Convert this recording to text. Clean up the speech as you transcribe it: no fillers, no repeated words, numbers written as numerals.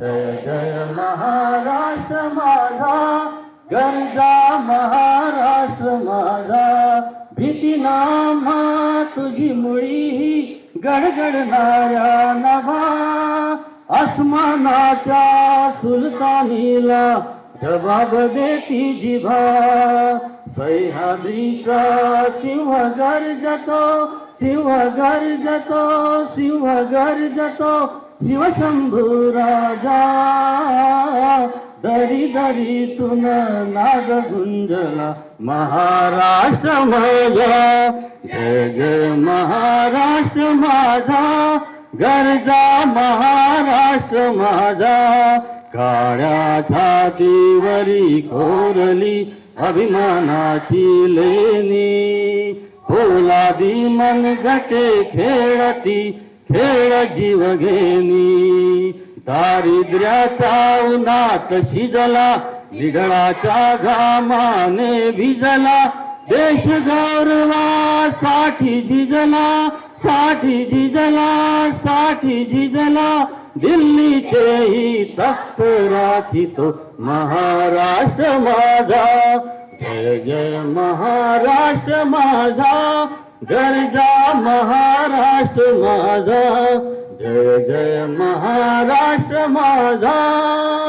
जय जय महाराष्ट्र माझा, गरजा महाराष्ट्र माझा. भीती नामा तुझी मुळी गडगडणाऱ्या नभा, आसमानाच्या सुलतानीला जबाब देती जिभा. सह्याद्रीचा सिंह गर्जतो, सिंह गर्जतो, सिंह गर्जतो, शिवशंभू राजा. दरी दरीतून नाद गुंजला महाराष्ट्र माझा. जय जय महाराष्ट्र माझा, गरजा महाराष्ट्र माझा. काळ्या छातीवरी कोरली अभिमानाची लेणी, पोलादी मनगटे खेळती खेळ जीव घेणी. दारिद्र्याच्या उन्हात शिजला, बिघडाच्या घामाने भिजला, देश गौरवासाठी झिजला, साठी झिजला, साठी झिजला. दिल्लीचेही तख्त राखितो महाराष्ट्र माझा. जय जय महाराष्ट्र माझा, गरजा महाराष्ट्र माझा. जय जय महाराष्ट्र माझा.